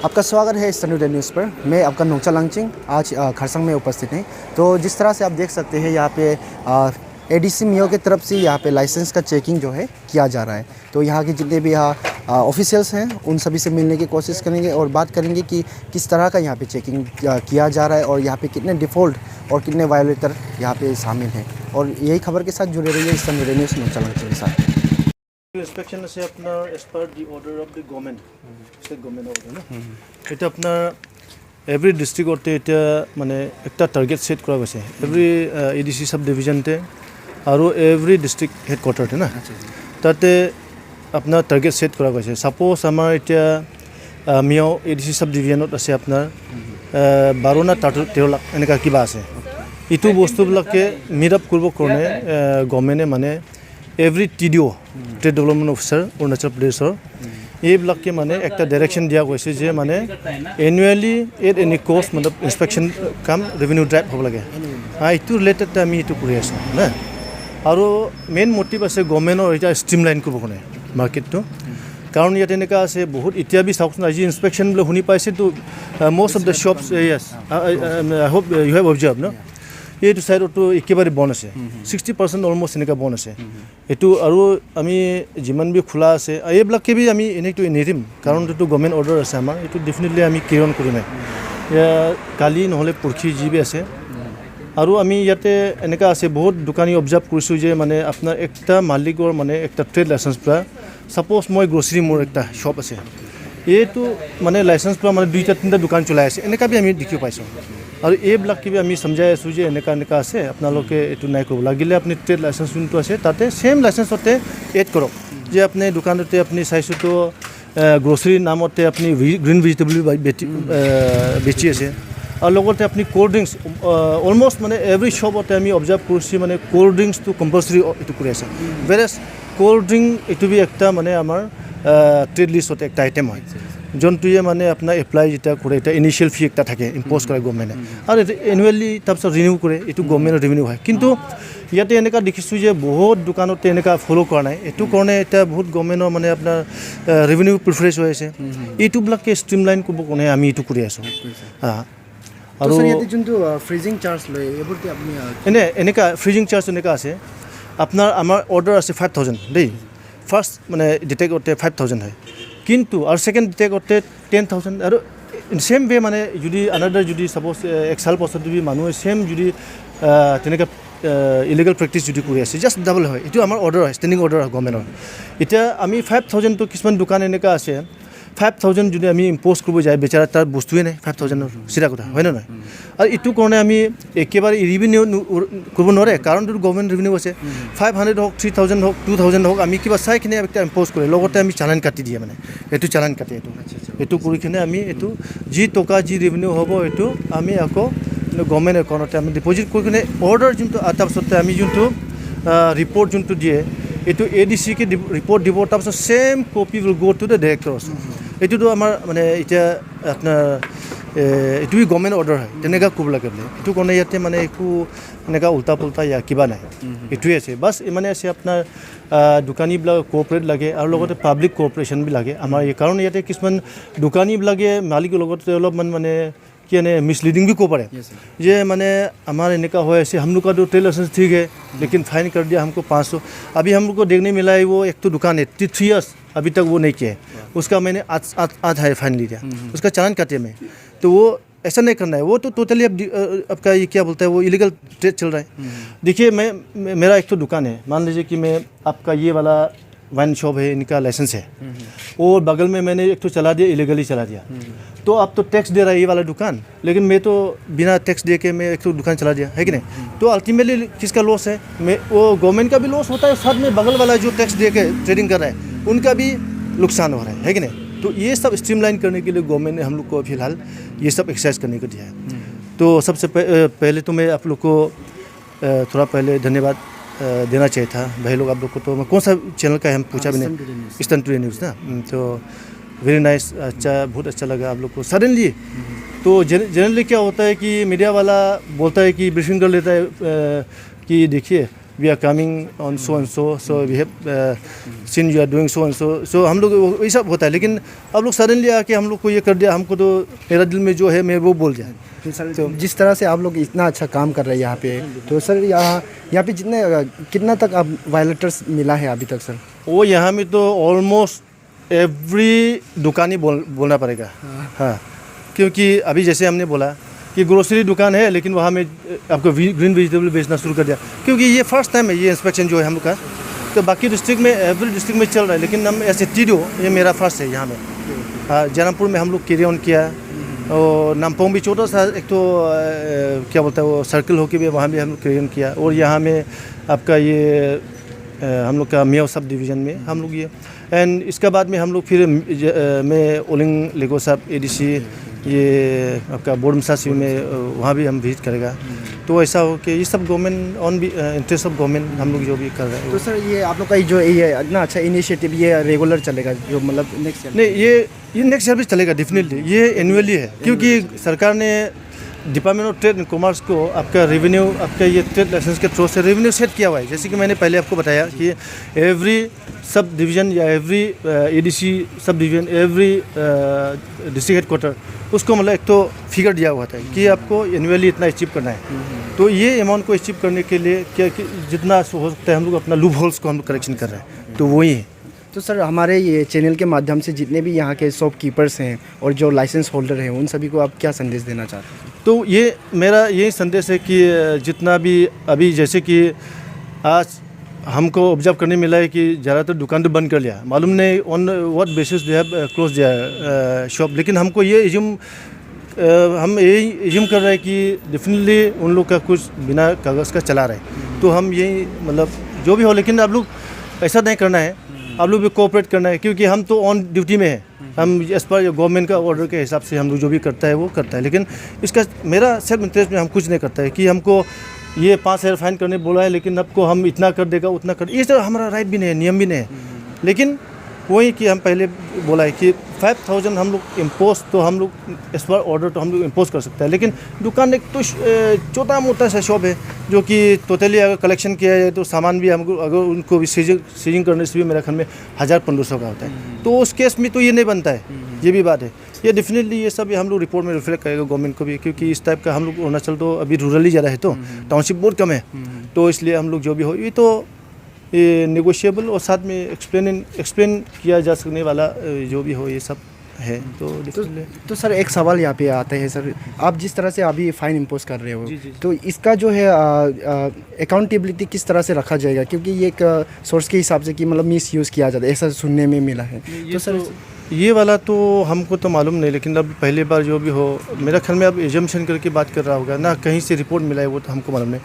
आपका स्वागत है स्टैंडर्ड न्यूज़ पर। मैं आपका नोचा लांगचिंग आज खरसंग में उपस्थित हैं। तो जिस तरह से आप देख सकते हैं यहाँ पे एडीसी मियो की तरफ से यहाँ पे लाइसेंस का चेकिंग जो है किया जा रहा है। तो यहाँ के जितने भी यहाँ ऑफिशियल्स हैं उन सभी से मिलने की कोशिश करेंगे और बात करेंगे कि किस तरह का यहाँ पे चेकिंग किया जा रहा है और यहाँ पे कितने डिफ़ॉल्ट और कितने वायोलेटर यहाँ पे शामिल हैं। और यही खबर के साथ जुड़े रहिए स्टैंडर्ड न्यूज़ नोचा लांगचिंग के साथ। Inspection is as per the order of the government, state government order na. Eta apnar every district orte eta mane ekta target set kora goise. Every ADC sub division te aru every district headquarter te na. Tate apnar target set kora goise. Suppose amar eta Mio ADC sub division ot ase apnar 12 na 13 lakh eneka kiba ase. Itu bostu bilake meet up korbo korne government mane every TDO trade development officer Arunachal प्रदेशर এইবিলাকে মানে একটা direction দিয়া গৈছে যে মানে annually at any কষ্ট मतलब ইনস্পেকশন কাম ৰেভিনিউ ড্ৰাইভ হ'ব লাগে এইটো ৰিলেটেড আমি এইটো কৰি আছোঁ না আৰু মেইন মোটিভ আছে গভৰ্ণমেণ্টৰ এটা ষ্ট্ৰীমলাইন কৰিব কাৰণে মাৰ্কেটটো কাৰণ ইয়াত এনেকুৱা আছে বহুত এতিয়া বি চাওকচোন আজি ইনস্পেকশন বুলি শুনি পাইছে তো মোষ্ট অফ দ্য শ্বপছ য়েছ I hope you have observe ন এইটো সাইডতো একেবাৰে বন আছে 60% অলমোষ্ট এনেকা বন আছে এটো আৰু আমি যিমান বি খোলা আছে এইবিলাকে বি আমি এনেটো নিৰিম কাৰণ এটো গভৰ্ণমেণ্ট অৰ্ডাৰ আছে আমাৰ এটো ডেফিনেটলি আমি কিৰণ কৰিম কালি নহলে পৰখি জিবি আছে আৰু আমি ইয়াতে এনেকা আছে বহুত দোকানী অবজাৰ্ভ কৰিছো যে মানে আপোনাৰ একটা মালিকৰ মানে একটা ট্ৰেড লাইসেন্স পৰা সাপোজ মই গ্ৰোসাৰী মোৰ একটা শপ আছে এইটো মানে লাইসেন্স পৰা মানে দুইটা তিনটা দোকান চলাই আছে এনেকা বি আমি দেখি পাইছো আৰু এইবিলাকে বি আমি সমঝাই আছো যে এনেকা আছে আপোনালোকে এটো নাই কৰিব লাগিলে আপুনি ট্ৰেড লাইসেন্স যোনটো আছে তাতে সেম লাইসেন্সতে এড কৰক যে আপুনি দোকানতে আপুনি চাইছো তো গ্ৰোসাৰী নামতে আপুনি গ্ৰীণ ভেজিটেবল বেচি আছে আৰু লগতে আপুনি কোল্ড ড্ৰিংকস অলমোষ্ট মানে এভৰি শপতে আমি অবজাৰ্ভ কৰিছি মানে কোল্ড ড্ৰিংকস তো কম্পালসৰি এটো কৰি আছে ভেৰাছ কোল্ড ড্ৰিংক এটো বি একটা মানে আমাৰ ট্ৰেড লিষ্টতে একটা আইটেম হয় যোনটোৱে মানে আপোনাৰ এপ্লাই যেটা কৰে এটা ইনিশিয়াল ফি একটা থাকে ইম্পোজ কৰে গভৰ্ণমেণ্টে আৰু এনুৱেলি তাৰপিছত ৰিনিউ কৰে এইটো গভৰ্ণমেণ্টৰ ৰেভিনিউ হয় কিন্তু ইয়াতে এনেকা দেখিছোঁ যে বহুত দোকানতে এনেকা ফলো কৰা নাই এইটো কাৰণে এটা বহুত গভৰ্ণমেণ্টৰ মানে আপোনাৰ ৰেভিনিউ প্ৰিফাৰেঞ্চ হৈ আছে এইটোবিলাকে ষ্ট্ৰীমলাইন কৰিব কাৰণে আমি এইটো কৰি আছোঁ আৰু ইয়াতে যোনটো ফ্ৰিজিং চাৰ্জ লয় এইবোৰতে আপুনি এনেকা ফ্ৰিজিং চাৰ্জ এনেকা আছে আপোনাৰ আমাৰ অৰ্ডাৰ আছে 5000 দেই ফাৰ্ষ্ট মানে ডিটেক্ট করতে 5000 হয় কিন্তু আর সেকেন্ড ডিটেক্ট করতে 10000 আর সেম वे মানে যদি আনাদার যদি সাপোজ এক সাল পাছত যদি মানুহ সেম যদি তেনেকা ইলিগাল প্ৰেক্টিছ যদি কৰি আছে জাস্ট ডাবল হয় এটো আমাৰ অৰ্ডাৰ হয় ষ্টেণ্ডিং অৰ্ডাৰ হয় গভৰ্ণমেণ্টৰ এতিয়া আমি 5000 তো কিছুমান দোকান এনেকা আছে 5000 যদি আমি ইম্পোজ কৰিব যায় বেচাৰা তাৰ বস্তুৱে নাই 5000 সিধা কথা হয় না নহয় আৰু ইটো কাৰণে আমি একেবাৰে ৰেভিনিউ কৰিব নোৱাৰে কাৰণ তো গভৰ্ণমেণ্ট ৰেভিনিউ আছে 500 হোক 3000 হোক 2000 হোক আমি কিবা চাই কিনে একটা ইম্পোজ কৰে লগতে আমি চালান কাটি দিয়ে মানে এটো চালান কাটে এটো কৰি কিনে আমি এটো যি টকা যি ৰেভিনিউ হ'ব এটো আমি আকৌ গভৰ্ণমেণ্ট একাউণ্টতে আমি ডিপোজিট কৰি কিনে অৰ্ডাৰ যোনটো তাৰপিছতে আমি যোনটো ৰিপৰ্ট যোনটো দিয়ে এটো এডিসি কে রিপোর্ট দিব তাৰপিছত same copy will go to the directors এটোতো আমাৰ মানে এতিয়া আপোনাৰ এটোই গভৰ্ণমেণ্ট অৰ্ডাৰ হয় তেনেকা ক'ব লাগে বোলে এটো কাৰণে ইয়াতে মানে একো এনেকা উল্টা পুল্টা ইয়া কিবা নাই এটোই আছে বাস মানে আছে আপোনাৰ দোকানীবিলাক কোঅপাৰেট লাগে আৰু লগতে পাব্লিক কোঅপাৰেশ্যন বি লাগে আমাৰ এই কাৰণ ইয়াতে কিছুমান দোকানীবিলাকে মালিকৰ লগতে অলপমান মানে यानी मिसलीडिंग भी को पड़े ये मैंने हमारे निका हुआ ऐसे हम लोग का तो ट्रेड लाइसेंस ठीक है लेकिन फाइन कर दिया हमको 500 अभी हम लोग को देखने मिला है वो एक तो दुकान है 3 इयर्स अभी तक वो नहीं किया उसका मैंने आज है फाइन लिया उसका चालान काटे में तो वो ऐसा नहीं करना है वो तो टोटली अब आपका ये क्या बोलता है वो इलीगल ट्रेड चल रहा है देखिए मेरा एक तो दुकान है मान लीजिए कि मैं आपका ये वाला वाइन शॉप है इनका लाइसेंस है और बगल में मैंने एक तो चला दिया इलीगली चला दिया तो अब तो टैक्स दे रहा है ये वाला दुकान लेकिन मैं तो बिना टैक्स दे के मैं एक तो दुकान चला दिया है कि नहीं तो अल्टीमेटली किसका लॉस है मैं वो गवर्नमेंट का भी लॉस होता है साथ में बगल वाला जो टैक्स दे के ट्रेडिंग कर रहा है उनका भी नुकसान हो रहा है कि नहीं तो ये सब स्ट्रीमलाइन करने के लिए गवर्नमेंट ने हम लोग को फिलहाल ये सब एक्सरसाइज करने को दिया है तो सबसे पहले तो मैं आप लोग को थोड़ा पहले धन्यवाद देना चाहिए था भाई लोग आप लोग को तो कौन सा चैनल का है हम पूछा भी नहीं स्टैंडर्ड न्यूज़ ना तो वेरी नाइस अच्छा बहुत अच्छा लगा आप लोग को सडनली तो जनरली क्या होता है कि मीडिया वाला बोलता है कि ब्रीफिंग कर लेता है कि देखिए we are coming on so and so we have seen you are doing so and so हम लोग वही सब होता है। लेकिन अब लोग सडनली आके हम लोग को ये कर दिया, हमको तो मेरा दिल में जो है मैं वो बोल जाए। तो सर जिस तरह से आप लोग इतना अच्छा काम कर रहे हैं यहाँ पे, तो सर यहाँ पे जितने कितना तक आप वायलेटर्स मिला है अभी तक सर? वो यहाँ में तो ऑलमोस्ट एवरी दुकान ही बोलना पड़ेगा। हाँ, क्योंकि अभी जैसे हमने बोला कि ग्रोसरी दुकान है लेकिन वहाँ में आपको ग्रीन वेजिटेबल बेचना शुरू कर दिया, क्योंकि ये फर्स्ट टाइम है ये इंस्पेक्शन जो है हम लोग का। तो बाकी डिस्ट्रिक्ट में एवरी डिस्ट्रिक्ट में चल रहा है, लेकिन हम ऐसे टीडो ये मेरा फर्स्ट है यहाँ में। हाँ, जयरामपुर में हम लोग कैरी ऑन किया, और नामपोंग भी छोटा सा एक तो क्या बोलता है वो सर्कल होके भी वहाँ भी हम लोग कैरी ऑन किया। और यहाँ में आपका ये हम लोग का मियाओ सब डिवीज़न में हम लोग ये, एंड इसके बाद में हम लोग फिर मैं ओलिंग लेगो साहब एडीसी ये आपका बोर्डमसा सी में वहाँ भी हम विजिट करेगा। तो ऐसा हो कि ये सब गवर्नमेंट ऑन भी इंटरेस्ट ऑफ गवर्नमेंट हम लोग जो भी कर रहे हैं। तो सर ये आप लोग का जो ये इतना अच्छा इनिशिएटिव ये रेगुलर चलेगा जो मतलब नेक्स्ट ईयर? नहीं, ये नेक्स्ट ईयर भी चलेगा डेफिनेटली, ये एनुअली है, क्योंकि सरकार ने department of trade and commerce को आपका रेवेन्यू आपका ये ट्रेड लाइसेंस के थ्रू से रेवेन्यू सेट किया हुआ है। जैसे कि मैंने पहले आपको बताया कि एवरी सब डिवीज़न या every ADC sub division every district headquarter उसको मतलब एक तो फिगर दिया हुआ था कि आपको एनुअली इतना अचीव करना है। तो ये अमाउंट को अचीव करने के लिए क्या कि जितना हो सकता है हम लोग अपना लूप होल्स को हम लोग करेक्शन कर रहे हैं, तो वही है। तो सर हमारे ये चैनल के माध्यम से जितने भी यहाँ के शॉपकीपर्स हैं और जो लाइसेंस होल्डर हैं उन सभी को आप क्या संदेश देना चाहते हैं? तो ये मेरा यही संदेश है कि जितना भी अभी जैसे कि आज हमको ऑब्जर्व करने मिला है कि ज़्यादातर दुकान तो बंद कर लिया, मालूम नहीं on what basis they have close दिया शॉप। लेकिन हमको ये हम यही एज्यूम कर रहे हैं कि डेफिनेटली उन लोग का कुछ बिना कागज़ का चला रहे हैं। तो हम यही मतलब जो भी हो, लेकिन आप लोग ऐसा नहीं करना है, आप लोग भी कोऑपरेट करना है, क्योंकि हम तो ऑन ड्यूटी में है। हम एज पर गवर्नमेंट का ऑर्डर के हिसाब से हम लोग जो भी करता है वो करता है। लेकिन इसका मेरा सेल्फ इंटरेस्ट में हम कुछ नहीं करता है कि हमको ये 5,000 फाइन करने बोला है लेकिन आपको हम इतना कर देगा उतना कर, ये तो हमारा राइट भी नहीं है, नियम भी नहीं है। लेकिन वही कि हम पहले बोला है कि 5,000 हम लोग इम्पोज तो हम लोग एज पर ऑर्डर तो हम लोग इम्पोज कर सकते हैं। लेकिन दुकान एक तो छोटा मोटा सा शॉप है जो कि टोटली अगर कलेक्शन किया जाए तो सामान भी हमको अगर उनको भी सीजिंग करने से भी मेरे ख्याल में 1,000-1,500 का होता है। तो उस केस में तो ये नहीं बनता है, ये भी बात है। ये डेफिनेटली ये सब हम लोग रिपोर्ट में रिफ्लेक्ट करेगा गवर्नमेंट को भी, क्योंकि इस टाइप का हम लोग अरुणाचल तो अभी रूरल ही ज़्यादा है, तो टाउनशिप बहुत कम है। तो इसलिए हम लोग जो भी हो ये तो ये नेगोशिएबल और साथ में एक्सप्लेन किया जा सकने वाला जो भी हो ये सब है। तो सर एक सवाल यहाँ पे आता है सर, आप जिस तरह से अभी फ़ाइन इम्पोज कर रहे हो तो इसका जो है अकाउंटेबिलिटी किस तरह से रखा जाएगा? क्योंकि ये एक सोर्स के हिसाब से कि मतलब मिस यूज़ किया जाता है ऐसा सुनने में मिला है। तो सर ये वाला तो हमको तो मालूम नहीं, लेकिन अब पहली बार जो भी हो मेरा ख्याल में अब एजम्पशन करके बात कर रहा होगा ना, कहीं से रिपोर्ट मिला है वो तो हमको मालूम नहीं।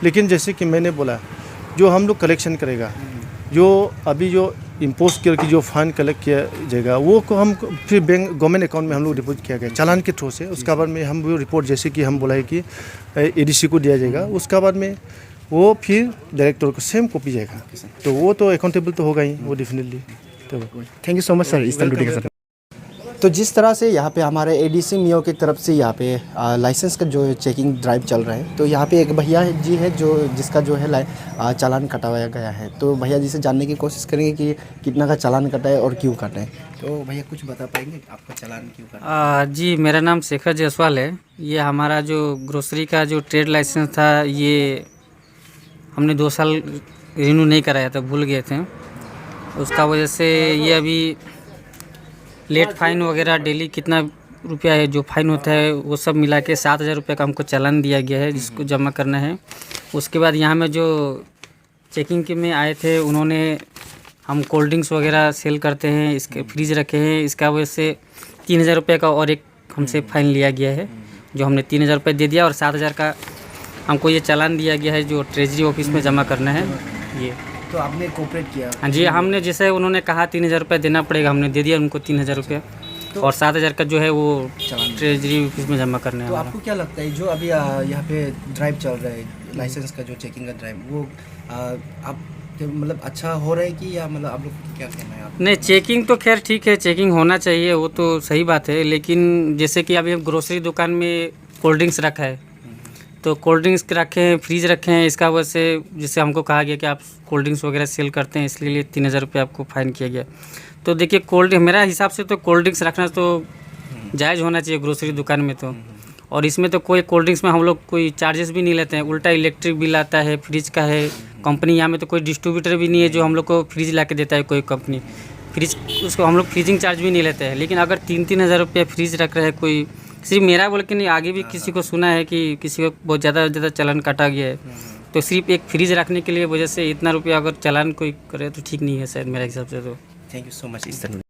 लेकिन जैसे कि मैंने बोला जो हम लोग कलेक्शन करेगा, जो अभी जो इम्पोज करके जो फाइन कलेक्ट किया जाएगा वो को हम फिर बैंक गवर्नमेंट अकाउंट में हम लोग डिपॉजिट किया गया चालान के थ्रू से। उसके बाद में हम वो रिपोर्ट जैसे कि हम बोला है कि एडीसी को दिया जाएगा, उसके बाद में वो फिर डायरेक्टर को सेम कॉपी जाएगा। तो वो तो अकाउंटेबल तो होगा ही वो डेफिनेटली। तो thank you so much sir इस तरह के सर। तो जिस तरह से यहाँ पे हमारे एडीसी मियो की तरफ से यहाँ पे लाइसेंस का जो है चेकिंग ड्राइव चल रहा है, तो यहाँ पे एक भैया जी है जो जिसका जो है चालान कटवाया गया है। तो भैया जी से जानने की कोशिश करेंगे कि कितना का चालान कटा है और क्यों कटा है। तो भैया कुछ बता पाएंगे आपका चालान क्यों कटा? जी मेरा नाम शेखर जायसवाल है। ये हमारा जो ग्रोसरी का जो ट्रेड लाइसेंस था ये हमने 2 साल रिन्यू नहीं कराया था, भूल गए थे। उसका वजह से ये अभी लेट फाइन वगैरह डेली कितना रुपया है जो फाइन होता है वो सब मिला के 7,000 रुपये का हमको चालान दिया गया है जिसको जमा करना है। उसके बाद यहाँ में जो चेकिंग के में आए थे उन्होंने हम कोल्ड ड्रिंक्स वगैरह सेल करते हैं, इसके फ्रीज रखे हैं, इसका वजह से 3,000 रुपये का और एक हमसे फ़ाइन लिया गया है जो हमने 3,000 रुपये दे दिया और 7,000 का हमको ये चालान दिया गया है जो ट्रेजरी ऑफिस में जमा करना है। ये तो आपने कोऑपरेट किया? हाँ जी, हमने जैसे उन्होंने कहा 3,000 रुपये देना पड़ेगा, हमने दे दिया उनको 3,000 रुपये और 7,000 का जो है वो ट्रेजरी ऑफिस में जमा करना है। तो आपको क्या लगता है जो अभी यहाँ पे ड्राइव चल रहा है लाइसेंस का जो चेकिंग का ड्राइव वो आप मतलब अच्छा हो रहा है कि या मतलब आप लोग क्या कहना है? नहीं, चेकिंग तो खैर ठीक है, चेकिंग होना चाहिए, वो तो सही बात है। लेकिन जैसे कि अभी ग्रोसरी दुकान में कोल्ड ड्रिंक्स रखा है तो कोल्ड ड्रिंक्स रखे हैं, फ्रीज रखे हैं, इसका वजह से जैसे हमको कहा गया कि आप कोल्ड ड्रिंक्स वगैरह सेल करते हैं, इसलिए 3000 रुपये आपको फ़ाइन किया गया। तो देखिए मेरा हिसाब से तो कोल्ड ड्रिंक्स रखना तो जायज़ होना चाहिए ग्रोसरी दुकान में तो। और इसमें तो कोई कोल्ड ड्रिंक्स में हम लोग कोई चार्जेस भी नहीं लेते हैं, उल्टा इलेक्ट्रिक बिल आता है, फ्रिज का है, कंपनी यहाँ में तो कोई डिस्ट्रीब्यूटर भी नहीं है जो हम लोग को फ्रिज ला के देता है कोई कंपनी, फ्रिज उसको हम लोग फ्रीजिंग चार्ज भी नहीं लेते हैं। लेकिन अगर 3-3 हज़ार रुपये फ्रिज रख रहे हैं कोई, सिर्फ मेरा बोल के नहीं, आगे भी किसी को सुना है कि किसी को बहुत ज़्यादा चालान काटा गया है, तो सिर्फ एक फ्रिज रखने के लिए वजह से इतना रुपया अगर चालान कोई करे तो ठीक नहीं है शायद मेरे हिसाब से तो। थैंक यू सो मच इस तरह